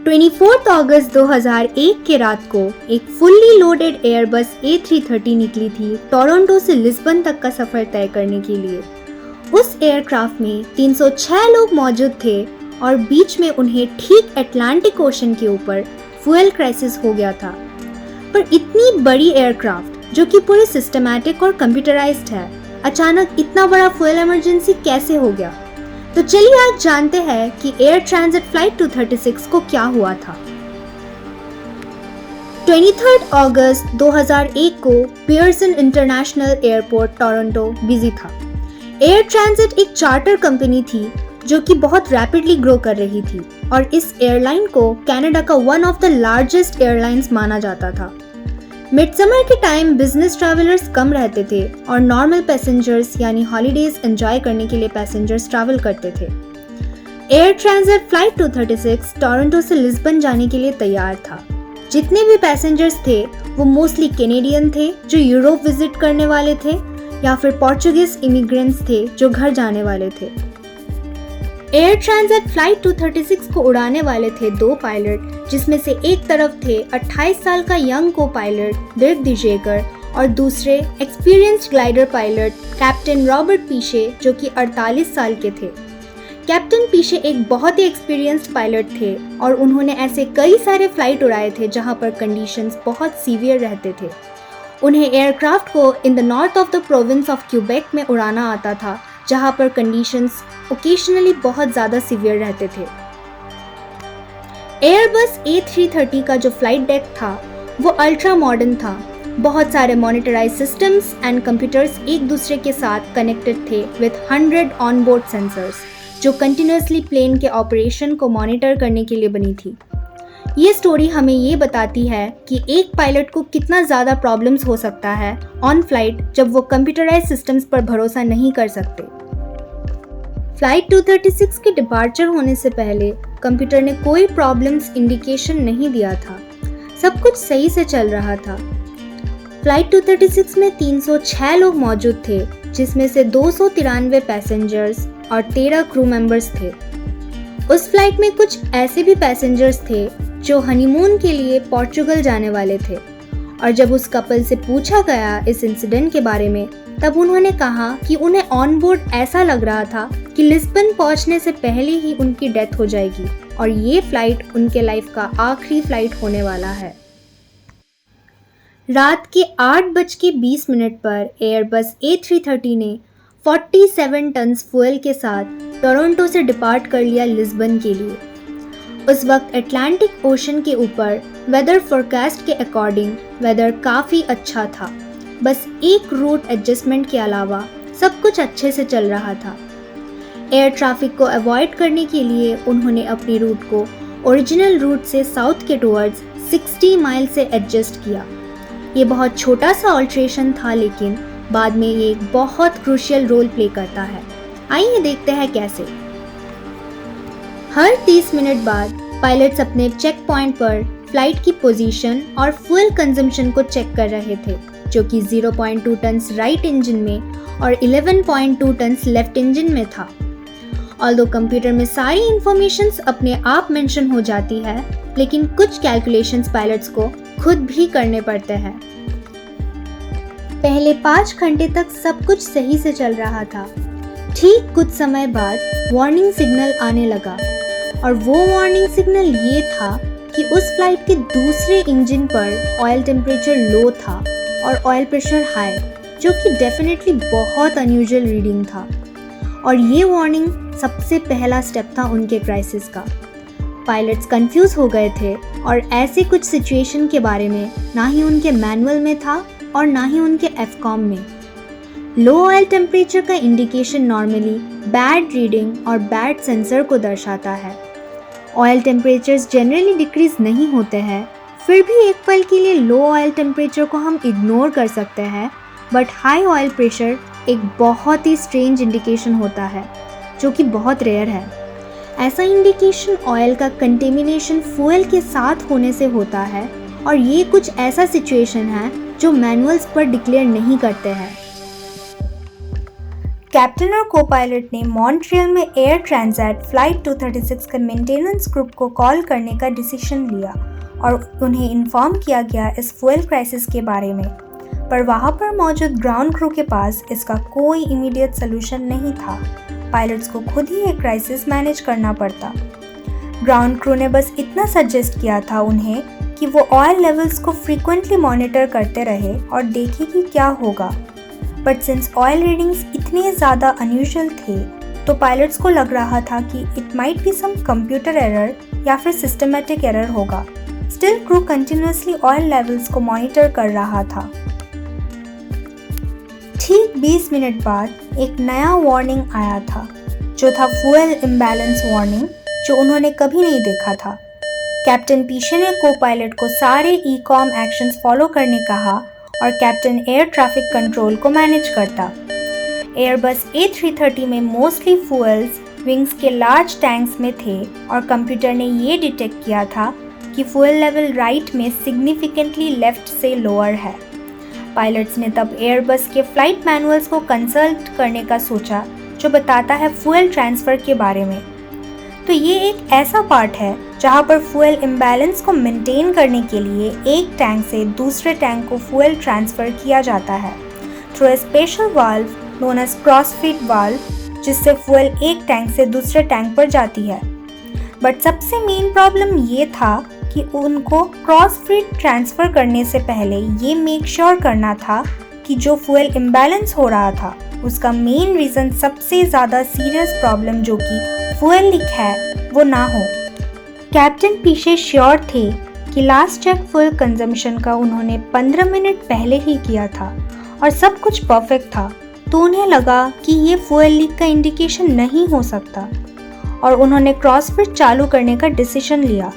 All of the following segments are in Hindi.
24 अगस्त 2001 के रात को एक फुल्ली लोडेड एयरबस A330 निकली थी टोरंटो से लिस्बन तक का सफर तय करने के लिए। उस एयरक्राफ्ट में 306 लोग मौजूद थे और बीच में उन्हें ठीक अटलांटिक ओशन के ऊपर फ्यूल क्राइसिस हो गया था। पर इतनी बड़ी एयरक्राफ्ट जो कि पूरी सिस्टमैटिक और कंप्यूटराइज्ड है, अचानक इतना बड़ा फ्यूल इमरजेंसी कैसे हो गया? तो चलिए आज जानते हैं कि एयर ट्रांजिट फ्लाइट 236 को क्या हुआ था। 23 अगस्त 2001 को Pearson international airport Toronto busy था। एयर ट्रांजिट एक चार्टर कंपनी थी जो कि बहुत रैपिडली ग्रो कर रही थी और इस एयरलाइन को कनाडा का one of the largest airlines माना जाता था। मिडसमर के टाइम बिजनेस ट्रैवलर्स कम रहते थे और नॉर्मल पैसेंजर्स यानी हॉलीडेज एंजॉय करने के लिए पैसेंजर्स ट्रैवल करते थे। एयर ट्रांजिट फ्लाइट 236 टोरंटो से लिस्बन जाने के लिए तैयार था। जितने भी पैसेंजर्स थे वो मोस्टली कैनेडियन थे जो यूरोप विजिट करने वाले थे या फिर पोर्चुगीज इमिग्रेंट्स थे जो घर जाने वाले थे। एयर ट्रांजिट फ्लाइट 236 को उड़ाने वाले थे दो पायलट, जिसमें से एक तरफ थे 28 साल का यंग को पायलट डिर्क डिजेकर और दूसरे experienced glider pilot captain Robert पीशे जो कि 48 साल के थे। कैप्टन पीशे एक बहुत ही एक्सपीरियंस्ड पायलट थे और उन्होंने ऐसे कई सारे फ्लाइट उड़ाए थे जहां पर कंडीशंस बहुत सीवियर रहते थे। उन्हें एयरक्राफ्ट को in the north of the province of Quebec में उड़ाना आता था जहां पर कंडीशंस ओकेशनली बहुत ज़्यादा सीवियर रहते थे। एयरबस A330 का जो फ्लाइट डेक था वो अल्ट्रा मॉडर्न था। बहुत सारे मॉनिटराइज सिस्टम्स एंड कंप्यूटर्स एक दूसरे के साथ कनेक्टेड थे विद 100 ऑनबोर्ड सेंसर्स जो कंटिन्यूसली प्लेन के ऑपरेशन को मॉनिटर करने के लिए बनी थी। ये स्टोरी हमें ये बताती है कि एक पायलट को कितना ज़्यादा प्रॉब्लम्स हो सकता है ऑन फ्लाइट जब वो कंप्यूटराइज सिस्टम्स पर भरोसा नहीं कर सकते। फ्लाइट 236 के डिपार्चर होने से पहले कंप्यूटर ने कोई प्रॉब्लम्स इंडिकेशन नहीं दिया था। सब कुछ सही से चल रहा था। फ्लाइट 236 में 306 लोग मौजूद थे, जिसमें से 293 पैसेंजर्स और 13 क्रू मेंबर्स थे। उस फ्लाइट में कुछ ऐसे भी पैसेंजर्स थे जो हनीमून के लिए पोर्चुगल जाने वाले थे और जब उस कपल से पूछा गया इस इंसिडेंट के बारे में तब उन्होंने कहा कि उन्हें ऑन बोर्ड ऐसा लग रहा था कि लिस्बन पहुंचने से पहले ही उनकी डेथ हो जाएगी और ये फ्लाइट उनके लाइफ का आखिरी फ्लाइट होने वाला है। रात के 8:20 पर एयरबस A330 ने 47 टन फ्यूल के साथ टोरंटो से डिपार्ट कर लिया लिस्बन के लिए। उस वक्त अटलांटिक ओशन के ऊपर वेदर फोरकास्ट के अकॉर्डिंग वेदर काफ़ी अच्छा था। बस एक रूट एडजस्टमेंट के अलावा सब कुछ अच्छे से चल रहा था। एयर ट्रैफिक को अवॉइड करने के लिए उन्होंने अपनी रूट को ओरिजिनल रूट से साउथ के टुवर्ड्स 60 माइल से एडजस्ट किया। ये बहुत छोटा सा ऑल्ट्रेशन था लेकिन बाद में ये एक बहुत क्रूशियल रोल प्ले करता है। आइए देखते हैं कैसे। हर 30 मिनट बाद पायलट्स अपने चेक पॉइंट पर फ्लाइट की पोजीशन और फ्यूल कंजम्पशन को चेक कर रहे थे, जो कि 0.2 टन्स राइट इंजन में और 11.2 टन्स लेफ्ट इंजन में था। ऑल्दो कंप्यूटर में सारी इंफॉर्मेशंस अपने आप मेंशन हो जाती है, लेकिन कुछ कैलकुलेशंस पायलट्स को खुद भी करने पड़ते हैं। पहले 5 घंटे तक सब कुछ सही से चल रहा था। ठीक कुछ समय बाद वार्निंग सिग्नल आने लगा और वो वार्निंग सिग्नल ये था कि उस फ्लाइट के दूसरे इंजन पर ऑयल टेम्परेचर लो था और ऑयल प्रेशर हाई, जो कि डेफिनेटली बहुत अनयूजुअल रीडिंग था। और ये वार्निंग सबसे पहला स्टेप था उनके क्राइसिस का। पायलट्स कंफ्यूज हो गए थे और ऐसे कुछ सिचुएशन के बारे में ना ही उनके मैनुअल में था और ना ही उनके एफकॉम में। लो ऑयल टेम्परेचर का इंडिकेशन नॉर्मली बैड रीडिंग और बैड सेंसर को दर्शाता है। ऑयल टेम्परेचर्स जनरली डिक्रीज नहीं होते हैं, फिर भी एक पल के लिए लो ऑयल टेम्परेचर को हम इग्नोर कर सकते हैं, बट हाई ऑयल प्रेशर एक बहुत ही स्ट्रेंज इंडिकेशन होता है जो कि बहुत रेयर है। ऐसा इंडिकेशन ऑयल का कंटेमिनेशन फ्यूल के साथ होने से होता है और ये कुछ ऐसा सिचुएशन है जो मैनुअल्स पर डिक्लेयर नहीं करते हैं। कैप्टन और को पायलट ने मॉन्ट्रियल में एयर ट्रांसैट फ्लाइट 236 के मेंटेनेंस ग्रुप को कॉल करने का डिसीजन लिया और उन्हें इन्फॉर्म किया गया इस फ्यूल क्राइसिस के बारे में, पर वहाँ पर मौजूद ग्राउंड क्रू के पास इसका कोई इमीडिएट सोल्यूशन नहीं था। पायलट्स को खुद ही ये क्राइसिस मैनेज करना पड़ता। ग्राउंड क्रू ने बस इतना सजेस्ट किया था उन्हें कि वो ऑयल लेवल्स को फ्रीक्वेंटली मॉनिटर करते रहे और देखें कि क्या होगा। बट सिंस ऑयल रीडिंग्स इतने ज़्यादा अनयूजुअल थे, तो पायलट्स को लग रहा था कि it might be some computer error या फिर सिस्टमेटिक एरर होगा। Still crew continuously oil levels को मॉनिटर कर रहा था। ठीक 20 मिनट बाद एक नया वार्निंग आया था, जो था फ्यूल इम्बैलेंस वार्निंग, जो उन्होंने कभी नहीं देखा था। कैप्टन पीशे ने को पायलट को सारे ई-कॉम एक्शंस फॉलो करने कहा और कैप्टन एयर ट्रैफिक कंट्रोल को मैनेज करता। एयरबस A330 में मोस्टली फ्यूल्स विंग्स के लार्ज टैंक्स में थे और कंप्यूटर ने ये डिटेक्ट किया था कि फ्यूल लेवल राइट में सिग्निफिकेंटली लेफ्ट से लोअर है। पायलट्स ने तब एयरबस के फ्लाइट मैनुअल्स को कंसल्ट करने का सोचा, जो बताता है फ्यूल ट्रांसफ़र के बारे में। तो ये एक ऐसा पार्ट है जहाँ पर फ्यूल इम्बैलेंस को मेंटेन करने के लिए एक टैंक से दूसरे टैंक को फ्यूल ट्रांसफ़र किया जाता है through a special valve known as crossfeed valve, जिससे फ्यूल एक टैंक से दूसरे टैंक पर जाती है। बट सबसे मेन प्रॉब्लम ये था कि उनको क्रॉसफीड ट्रांसफ़र करने से पहले ये मेक श्योर करना था कि जो फ्यूल इम्बैलेंस हो रहा था उसका मेन रीज़न सबसे ज़्यादा सीरियस प्रॉब्लम जो कि फ्यूल लीक है वो ना हो। कैप्टन पीशे श्योर थे कि लास्ट चेक फ्यूल कंजम्पशन का उन्होंने 15 मिनट पहले ही किया था और सब कुछ परफेक्ट था, तो उन्हें लगा कि ये फ्यूल लीक का इंडिकेशन नहीं हो सकता और उन्होंने क्रॉसफीड चालू करने का डिसीजन लिया।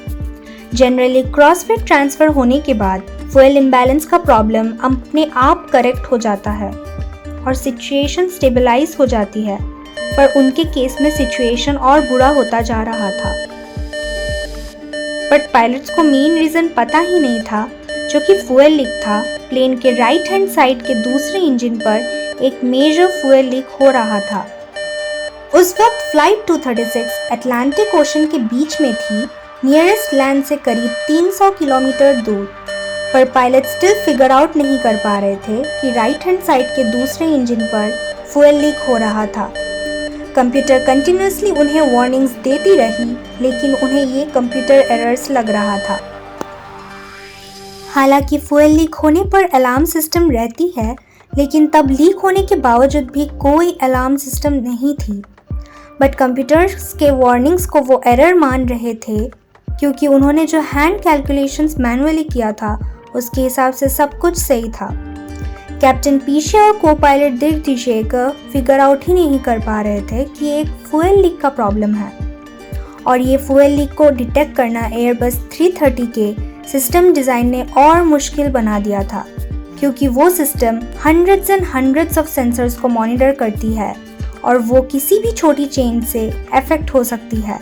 जनरली क्रॉसफीड ट्रांसफ़र होने के बाद फ्यूल इम्बैलेंस का प्रॉब्लम अपने आप करेक्ट हो जाता है और सिचुएशन स्टेबलाइज हो जाती है, पर उनके केस में सिचुएशन और बुरा होता जा रहा था। बट पायलट्स को मेन रीज़न पता ही नहीं था, जो कि फ्यूल लीक था। प्लेन के राइट हैंड साइड के दूसरे इंजन पर एक मेजर फ्यूल लीक हो रहा था। उस वक्त फ्लाइट 236 अटलांटिक ओशन के बीच में थी, नियरेस्ट लैंड से करीब 300 किलोमीटर दूर, पर पायलट स्टिल फिगर आउट नहीं कर पा रहे थे कि राइट हैंड साइड के दूसरे इंजन पर फ्यूल लीक हो रहा था। कंप्यूटर कंटिन्यूसली उन्हें वार्निंग्स देती रही, लेकिन उन्हें ये कंप्यूटर एरर्स लग रहा था। हालांकि फ्यूल लीक होने पर अलार्म सिस्टम रहती है, लेकिन तब लीक होने के बावजूद भी कोई अलार्म सिस्टम नहीं थी। बट कंप्यूटर्स के वार्निंग्स को वो एरर मान रहे थे, क्योंकि उन्होंने जो हैंड कैलकुलेशंस मैनुअली किया था उसके हिसाब से सब कुछ सही था। कैप्टन पीशे और को पायलट दिग्विजयकर फिगर आउट ही नहीं कर पा रहे थे कि एक फ्यूल लीक का प्रॉब्लम है, और ये फ्यूल लीक को डिटेक्ट करना एयरबस 330 के सिस्टम डिज़ाइन ने और मुश्किल बना दिया था, क्योंकि वो system hundreds and hundreds of sensors को मॉनिटर करती है और वो किसी भी छोटी चेंज से अफेक्ट हो सकती है।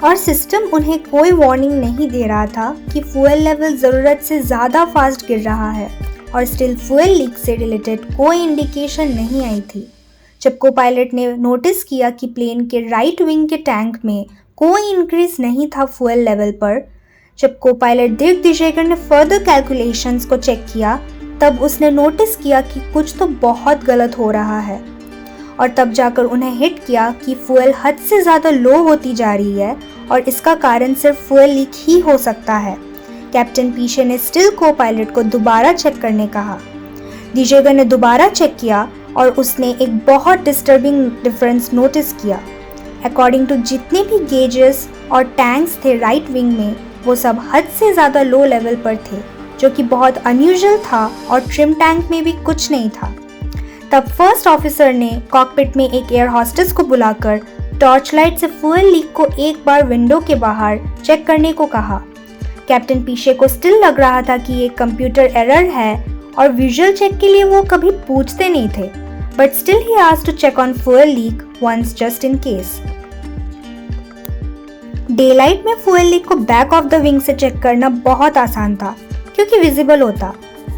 और सिस्टम उन्हें कोई वार्निंग नहीं दे रहा था कि फ्यूल लेवल ज़रूरत से ज़्यादा फास्ट गिर रहा है, और स्टिल फ्यूल लीक से रिलेटेड कोई इंडिकेशन नहीं आई थी। जब को पायलट ने नोटिस किया कि प्लेन के राइट विंग के टैंक में कोई इंक्रीज नहीं था फ्यूल लेवल पर, जब को पायलट दिग्विजयकर ने फर्दर कैलकुलेशंस को चेक किया, तब उसने नोटिस किया कि कुछ तो बहुत गलत हो रहा है, और तब जाकर उन्हें हिट किया कि फ्यूल हद से ज़्यादा लो होती जा रही है और इसका कारण सिर्फ फ्यूल लीक ही हो सकता है। कैप्टन पीशे ने स्टिल को पायलट को दोबारा चेक करने कहा। दिग्विजयकर ने दोबारा चेक किया और उसने एक बहुत डिस्टर्बिंग डिफरेंस नोटिस किया। अकॉर्डिंग टू जितने भी गेजेस और टैंक्स थे राइट विंग में, वो सब हद से ज़्यादा लो लेवल पर थे, जो कि बहुत अनयूजुअल था, और ट्रिम टैंक में भी कुछ नहीं था। तब फर्स्ट ऑफिसर ने कॉकपिट में एक एयर होस्टेस को बुलाकर टॉर्च लाइट से फ्यूल लीक को एक बार विंडो के बाहर चेक करने को कहा। कैप्टन पीशे को स्टिल लग रहा था कि ये कंप्यूटर एरर है, और विजुअल चेक के लिए वो कभी पूछते नहीं थे, but still he asked to check on fuel leak once just in case. Daylight में फ्यूल लीक को बैक ऑफ द विंग से चेक करना बहुत आसान था, क्योंकि विजिबल होता,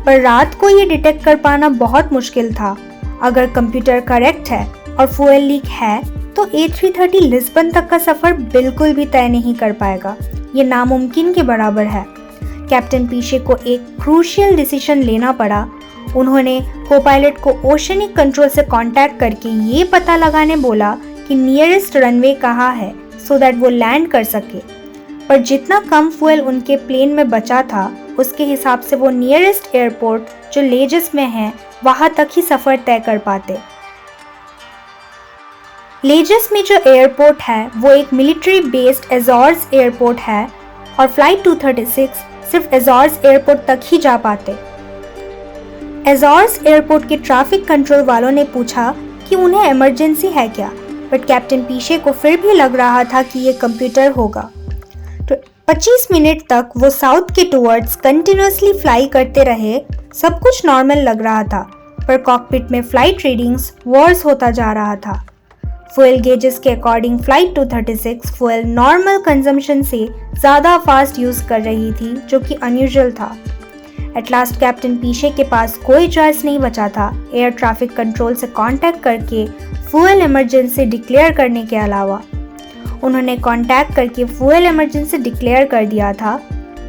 पर रात को ये डिटेक्ट कर पाना बहुत मुश्किल था, अगर कंप्यूटर करेक्ट है और फ्यूल लीक है तो A330 लिस्बन तक का सफर बिल्कुल भी तय नहीं कर पाएगा। ये नामुमकिन के बराबर है। कैप्टन पीशे को एक क्रूशियल डिसीजन लेना पड़ा। उन्होंने को-पायलट को ओशनिक कंट्रोल से कांटेक्ट करके ये पता लगाने बोला कि नियरेस्ट रनवे कहाँ है सो दैट वो लैंड कर सके। पर जितना कम फ्यूल उनके प्लेन में बचा था उसके हिसाब से वो नियरेस्ट एयरपोर्ट जो लेजस में है वहाँ तक ही सफ़र तय कर पाते। लेजस में जो एयरपोर्ट है वो एक मिलिट्री बेस्ड एजॉर्स एयरपोर्ट है और फ्लाइट 236 सिर्फ एजॉर्स एयरपोर्ट तक ही जा पाते। एजॉर्स एयरपोर्ट के ट्रैफिक कंट्रोल वालों ने पूछा कि उन्हें इमरजेंसी है क्या, बट कैप्टन पीशे को फिर भी लग रहा था कि ये कंप्यूटर होगा। तो 25 मिनट तक वो साउथ के टुवर्ड्स कंटिन्यूसली फ्लाई करते रहे। सब कुछ नॉर्मल लग रहा था, पर कॉकपिट में फ्लाइट रीडिंग्स वर्स होता जा रहा था। फ्यूल गेजेस के according flight 236 fuel normal consumption से ज़्यादा फास्ट यूज़ कर रही थी, जो कि अनयूजुअल था। एट लास्ट कैप्टन पीशे के पास कोई चॉइस नहीं बचा था एयर ट्रैफिक कंट्रोल से कांटेक्ट करके फ्यूल इमरजेंसी डिक्लेयर करने के अलावा। उन्होंने कांटेक्ट करके फ्यूल इमरजेंसी डिक्लेयर कर दिया था,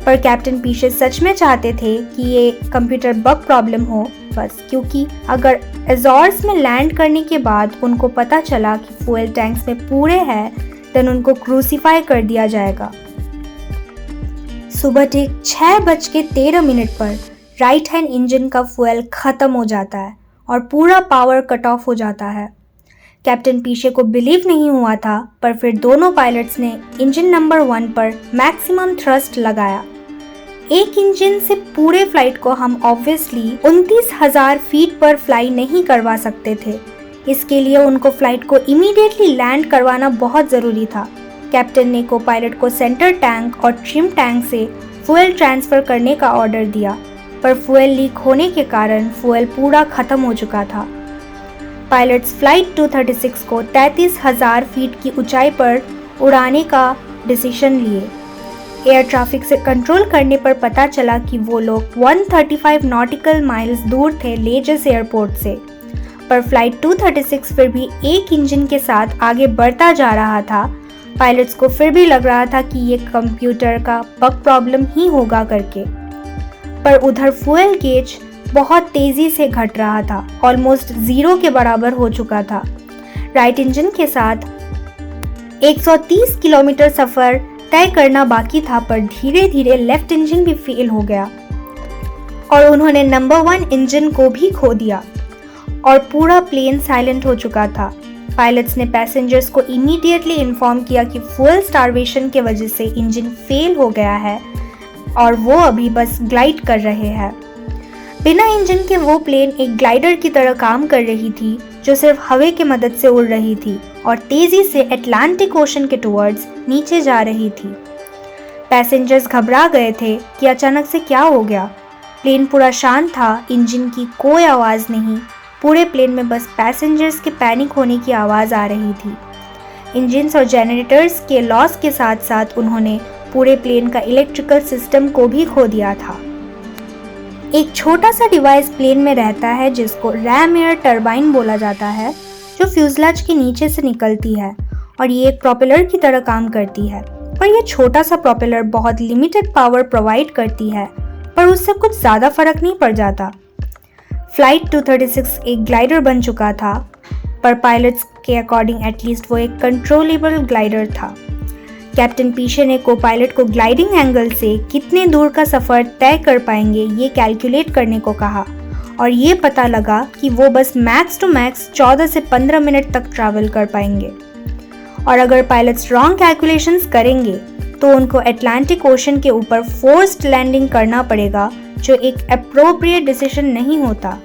पर कैप्टन पीशे सच में चाहते थे कि ये कंप्यूटर बग प्रॉब्लम हो बस, क्योंकि अगर एजॉर्स में लैंड करने के बाद उनको पता चला कि फ्यूल टैंक्स में पूरे हैं, देन उनको क्रूसीफाई कर दिया जाएगा। सुबह ठीक 6:13 पर राइट हैंड इंजन का फ्यूल खत्म हो जाता है और पूरा पावर कट ऑफ हो जाता है। कैप्टन पीशे को बिलीव नहीं हुआ था, पर फिर दोनों पायलट्स ने इंजन नंबर 1 पर मैक्सिमम थ्रस्ट लगाया। एक इंजन से पूरे फ्लाइट को हम ऑब्वियसली 29,000 फीट पर फ्लाई नहीं करवा सकते थे। इसके लिए उनको फ्लाइट को इमीडिएटली लैंड करवाना बहुत ज़रूरी था। कैप्टन ने को पायलट को सेंटर टैंक और ट्रिम टैंक से फ्यूल ट्रांसफ़र करने का ऑर्डर दिया, पर फ्यूल लीक होने के कारण फ्यूल पूरा ख़त्म हो चुका था। पायलट्स फ्लाइट 236 को 33,000 फीट की ऊंचाई पर उड़ाने का डिसीजन लिए। एयर ट्रैफिक से कंट्रोल करने पर पता चला कि वो लोग 135 नॉटिकल माइल्स दूर थे लेजस एयरपोर्ट से, पर फ्लाइट 236 फिर भी एक इंजन के साथ आगे बढ़ता जा रहा था। पायलट्स को फिर भी लग रहा था कि ये कंप्यूटर का बग प्रॉब्लम ही होगा करके, पर उधर फ्यूल गेज बहुत तेज़ी से घट रहा था, ऑलमोस्ट ज़ीरो के बराबर हो चुका था। राइट इंजन के साथ 130 किलोमीटर सफ़र तय करना बाकी था, पर धीरे धीरे लेफ्ट इंजन भी फेल हो गया और उन्होंने नंबर 1 इंजन को भी खो दिया और पूरा प्लेन साइलेंट हो चुका था। पायलट्स ने पैसेंजर्स को इमीडिएटली इन्फॉर्म किया कि फ्यूल स्टार्वेशन के वजह से इंजन फेल हो गया है और वो अभी बस ग्लाइड कर रहे हैं। बिना इंजन के वो प्लेन एक ग्लाइडर की तरह काम कर रही थी, जो सिर्फ हवा की मदद से उड़ रही थी और तेजी से अटलांटिक ओशन के टुवर्ड्स नीचे जा रही थी। पैसेंजर्स घबरा गए थे कि अचानक से क्या हो गया। प्लेन पूरा शांत था, इंजन की कोई आवाज़ नहीं। पूरे प्लेन में बस पैसेंजर्स के पैनिक होने की आवाज़ आ रही थी। इंजन्स और जनरेटर्स के लॉस के साथ साथ उन्होंने पूरे प्लेन का इलेक्ट्रिकल सिस्टम को भी खो दिया था। एक छोटा सा डिवाइस प्लेन में रहता है जिसको रैम एयर टरबाइन बोला जाता है, जो फ्यूजलाज के नीचे से निकलती है और ये एक प्रोपेलर की तरह काम करती है। पर यह छोटा सा प्रोपेलर बहुत लिमिटेड पावर प्रोवाइड करती है, पर उससे कुछ ज़्यादा फर्क नहीं पड़ जाता। फ्लाइट 236 एक ग्लाइडर बन चुका था, पर पायलट्स के अकॉर्डिंग एटलीस्ट वो एक कंट्रोलेबल ग्लाइडर था। कैप्टन पीशे ने को पायलट को ग्लाइडिंग एंगल से कितने दूर का सफ़र तय कर पाएंगे ये कैलकुलेट करने को कहा और ये पता लगा कि वो बस मैक्स टू मैक्स 14 से 15 मिनट तक ट्रैवल कर पाएंगे। और अगर पायलट्स रॉन्ग कैलकुलेशंस करेंगे तो उनको अटलांटिक ओशन के ऊपर फोर्स्ड लैंडिंग करना पड़ेगा, जो एक अप्रोप्रिएट डिसीजन नहीं होता।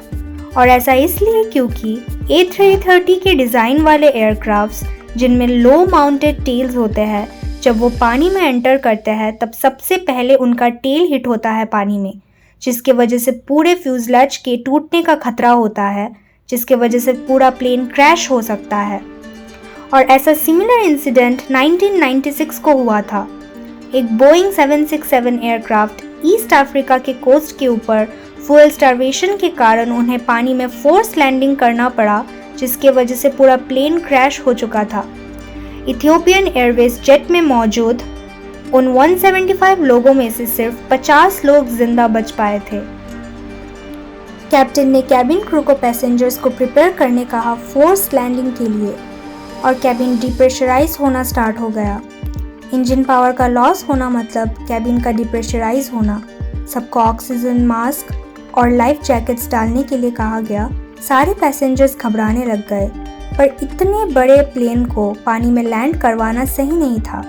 और ऐसा इसलिए क्योंकि A330 के डिज़ाइन वाले एयरक्राफ्ट्स जिनमें लो माउंटेड टेल्स होते हैं, जब वो पानी में एंटर करते हैं तब सबसे पहले उनका टेल हिट होता है पानी में, जिसके वजह से पूरे फ्यूजलेज के टूटने का खतरा होता है, जिसके वजह से पूरा प्लेन क्रैश हो सकता है। और ऐसा सिमिलर इंसिडेंट 1996 को हुआ था। एक बोइंग 767 एयरक्राफ्ट ईस्ट अफ्रीका के कोस्ट के ऊपर फ्यूल स्टार्वेशन के कारण उन्हें पानी में फोर्स लैंडिंग करना पड़ा, जिसके वजह से पूरा प्लेन क्रैश हो चुका था। इथियोपियन एयरवेज जेट में मौजूद उन 175 लोगों में से सिर्फ 50 लोग जिंदा बच पाए थे। कैप्टन ने कैबिन क्रू को पैसेंजर्स को प्रिपेयर करने कहा फोर्स लैंडिंग के लिए, और कैबिन डिप्रेशराइज होना स्टार्ट हो गया। इंजन पावर का लॉस होना मतलब कैबिन का डिप्रेशराइज होना। सबको ऑक्सीजन मास्क और लाइफ जैकेट्स डालने के लिए कहा गया। सारे पैसेंजर्स घबराने लग गए, पर इतने बड़े प्लेन को पानी में लैंड करवाना सही नहीं था।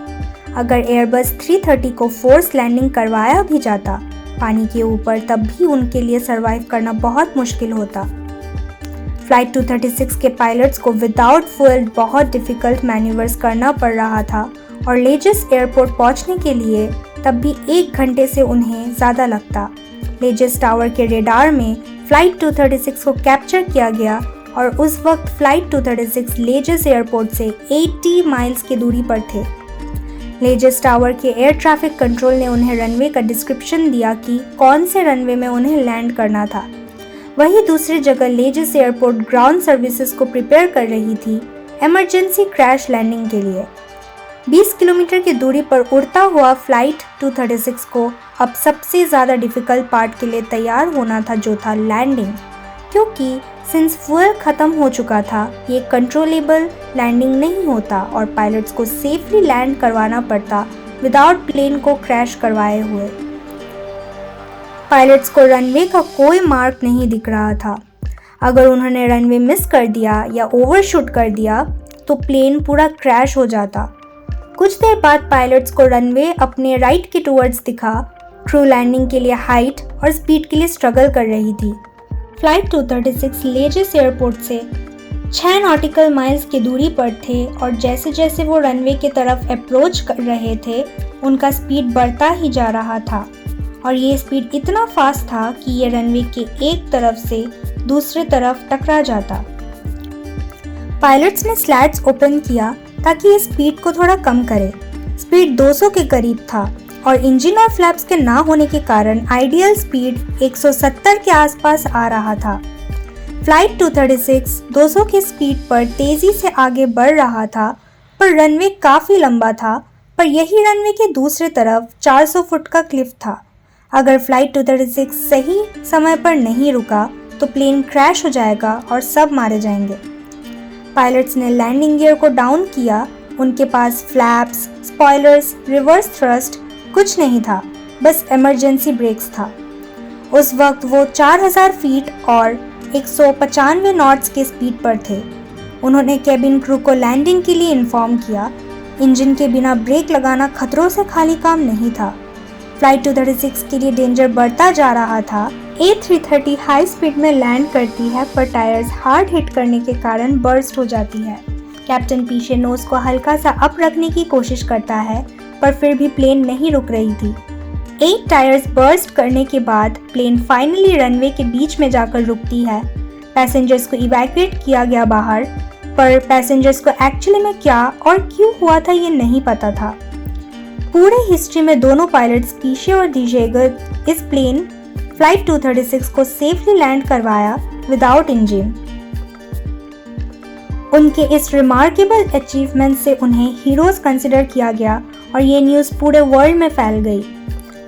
अगर एयरबस 330 को फोर्स लैंडिंग करवाया भी जाता पानी के ऊपर, तब भी उनके लिए सरवाइव करना बहुत मुश्किल होता। फ्लाइट 236 के पायलट्स को विदाउट फ्यूल बहुत डिफिकल्ट मैन्यूवर्स करना पड़ रहा था, और लेजिस एयरपोर्ट पहुंचने के लिए तब भी 1 घंटे से उन्हें ज़्यादा लगता। लेजिस टावर के रेडार में फ्लाइट 236 को कैप्चर किया गया, और उस वक्त फ्लाइट 236 लेजिस एयरपोर्ट से 80 माइल्स की दूरी पर थे। लेजिस टावर के एयर ट्रैफिक कंट्रोल ने उन्हें रनवे का डिस्क्रिप्शन दिया कि कौन से रनवे में उन्हें लैंड करना था। वहीं दूसरी जगह लेजिस एयरपोर्ट ग्राउंड सर्विसेज को प्रिपेयर कर रही थी इमरजेंसी क्रैश लैंडिंग के लिए। 20 किलोमीटर की दूरी पर उड़ता हुआ फ्लाइट 236 को अब सबसे ज़्यादा डिफिकल्ट पार्ट के लिए तैयार होना था, जो था लैंडिंग, क्योंकि सिंस फ्यूल ख़त्म हो चुका था ये कंट्रोलेबल लैंडिंग नहीं होता और पायलट्स को सेफली लैंड करवाना पड़ता विदाउट प्लेन को क्रैश करवाए हुए। पायलट्स को रनवे का कोई मार्क नहीं दिख रहा था। अगर उन्होंने रनवे मिस कर दिया या ओवरशूट कर दिया तो प्लेन पूरा क्रैश हो जाता। कुछ देर बाद पायलट्स को रनवे अपने राइट के टुवर्ड्स दिखा। क्रू लैंडिंग के लिए हाइट और स्पीड के लिए स्ट्रगल कर रही थी। फ्लाइट 236 लेजिस एयरपोर्ट से 6 नॉटिकल माइल्स की दूरी पर थे, और जैसे जैसे वो रनवे की तरफ अप्रोच कर रहे थे उनका स्पीड बढ़ता ही जा रहा था, और ये स्पीड इतना फास्ट था कि ये रनवे के एक तरफ से दूसरे तरफ टकरा जाता। पायलट्स ने स्लैट्स ओपन किया ताकि ये स्पीड को थोड़ा कम करे। स्पीड 200 के करीब था, और इंजन और फ्लैप्स के ना होने के कारण आइडियल स्पीड 170 के आसपास आ रहा था। फ्लाइट 236 200 की स्पीड पर तेजी से आगे बढ़ रहा था, पर रनवे काफ़ी लंबा था, पर यही रनवे के दूसरे तरफ 400 फुट का क्लिफ था। अगर फ्लाइट 236 सही समय पर नहीं रुका तो प्लेन क्रैश हो जाएगा और सब मारे जाएंगे। पायलट्स ने लैंडिंग गियर को डाउन किया। उनके पास फ्लैप्स, स्पॉयलर्स, रिवर्स थ्रस्ट कुछ नहीं था, बस इमरजेंसी ब्रेक्स था। उस वक्त वो 4000 फीट और 195 नॉट्स के स्पीड पर थे। उन्होंने केबिन क्रू को लैंडिंग के लिए इन्फॉर्म किया। इंजन के बिना ब्रेक लगाना खतरों से खाली काम नहीं था। फ्लाइट 236 के लिए डेंजर बढ़ता जा रहा था। A330 हाई स्पीड में लैंड करती है, पर टायर्स हार्ड हिट करने के कारण बर्स्ट हो जाती है। कैप्टन पीछे नोज को हल्का सा अप रखने की कोशिश करता है, पर फिर भी प्लेन नहीं रुक रही थी। 8 टायर्स बर्स्ट करने के बाद प्लेन फाइनली रनवे के बीच में जाकर रुकती है। पैसेंजर्स को इवैक्यूएट किया गया बाहर, पर पैसेंजर्स को एक्चुअली में क्या और क्यों हुआ था ये नहीं पता था। पूरे हिस्ट्री में दोनों पायलट्स पीछे और दीजेगर इस प्लेन फ्लाइट 236 को सेफली लैंड करवाया विदाउट इंजन। उनके इस रिमार्केबल अचीवमेंट से उन्हें हीरोज कंसिडर किया गया, और ये न्यूज़ पूरे वर्ल्ड में फैल गई।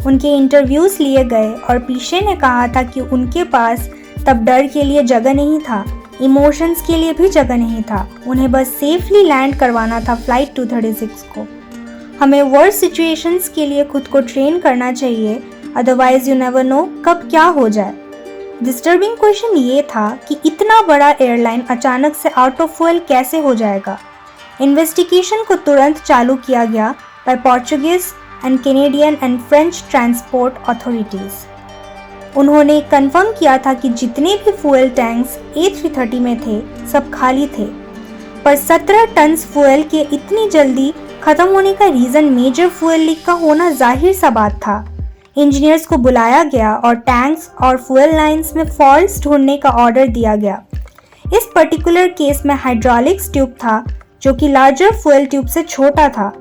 उनके इंटरव्यूज़ लिए गए, और पीछे ने कहा था कि उनके पास तब डर के लिए जगह नहीं था, इमोशंस के लिए भी जगह नहीं था। उन्हें बस सेफली लैंड करवाना था फ्लाइट 236 को। हमें वर्स्ट सिचुएशंस के लिए खुद को ट्रेन करना चाहिए, अदरवाइज यू नेवर नो कब क्या हो जाए। डिस्टर्बिंग क्वेश्चन ये था कि इतना बड़ा एयरलाइन अचानक से आउट ऑफ फ्यूल कैसे हो जाएगा। इन्वेस्टिगेशन को तुरंत चालू किया गया by Portuguese and Canadian and French transport authorities। उन्होंने कंफर्म किया था कि जितने भी फ्यूल टैंक्स A330 में थे सब खाली थे, पर 17 टन फ्यूल के इतनी जल्दी खत्म होने का रीज़न मेजर फ्यूल लीक का होना जाहिर सा बात था। इंजीनियर्स को बुलाया गया और टैंक्स और फ्यूल लाइंस में फॉल्ट्स ढूंढने का ऑर्डर दिया गया। इस पर्टिकुलर केस में हाइड्रोलिक्स ट्यूब था जो कि लार्जर फ्यूल ट्यूब से छोटा था।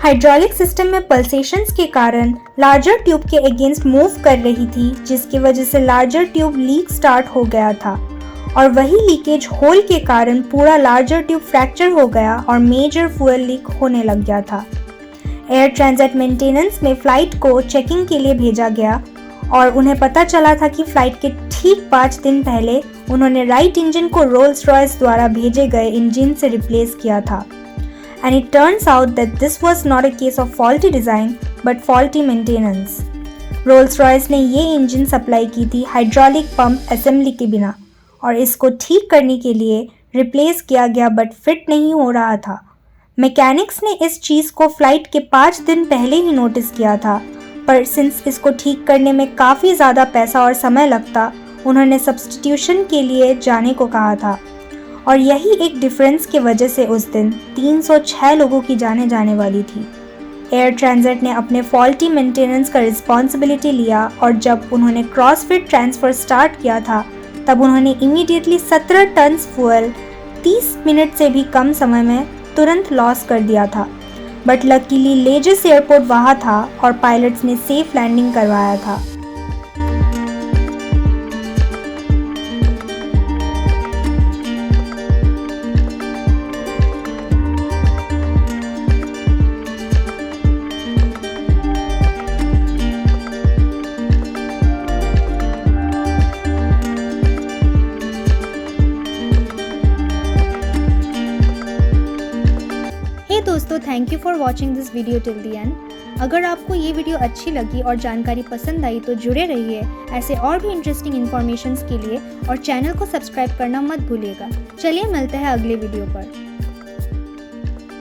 हाइड्रोलिक सिस्टम में पल्सेशंस के कारण लार्जर ट्यूब के अगेंस्ट मूव कर रही थी, जिसकी वजह से लार्जर ट्यूब लीक स्टार्ट हो गया था और वही लीकेज होल के कारण पूरा लार्जर ट्यूब फ्रैक्चर हो गया और मेजर फ्यूल लीक होने लग गया था। एयर ट्रांजिट मेंटेनेंस में फ्लाइट को चेकिंग के लिए भेजा गया और उन्हें पता चला था कि फ्लाइट के ठीक 5 दिन पहले उन्होंने राइट इंजन को रोल्स रॉयस द्वारा भेजे गए इंजन से रिप्लेस किया था। And it turns out that this was not a case of faulty design but faulty maintenance. Rolls-Royce ने ये इंजन सप्लाई की थी हाइड्रोलिक पंप असेंबली के बिना और इसको ठीक करने के लिए रिप्लेस किया गया बट फिट नहीं हो रहा था। मैकेनिक्स ने इस चीज़ को फ्लाइट के 5 दिन पहले ही नोटिस किया था, पर सिंस इसको ठीक करने में काफ़ी ज़्यादा पैसा और समय लगता, उन्होंने सब्स्टिट्यूशन के लिए जाने को कहा था और यही एक डिफरेंस की वजह से उस दिन 306 लोगों की जाने जाने वाली थी। एयर ट्रांजिट ने अपने फॉल्टी मेंटेनेंस का रिस्पॉन्सिबिलिटी लिया और जब उन्होंने क्रॉसफिट ट्रांसफ़र स्टार्ट किया था तब उन्होंने इमीडिएटली 17 टन फ्यूल 30 मिनट से भी कम समय में तुरंत लॉस कर दिया था, बट लकीली लेजिस एयरपोर्ट वहाँ था और पायलट्स ने सेफ लैंडिंग करवाया था। दोस्तों, thank you for watching this video till the end. अगर आपको ये वीडियो अच्छी लगी और जानकारी पसंद आई तो जुड़े रहिए ऐसे और भी इंटरेस्टिंग इन्फॉर्मेशंस के लिए और चैनल को सब्सक्राइब करना मत भूलिएगा। चलिए मिलते हैं अगले वीडियो पर।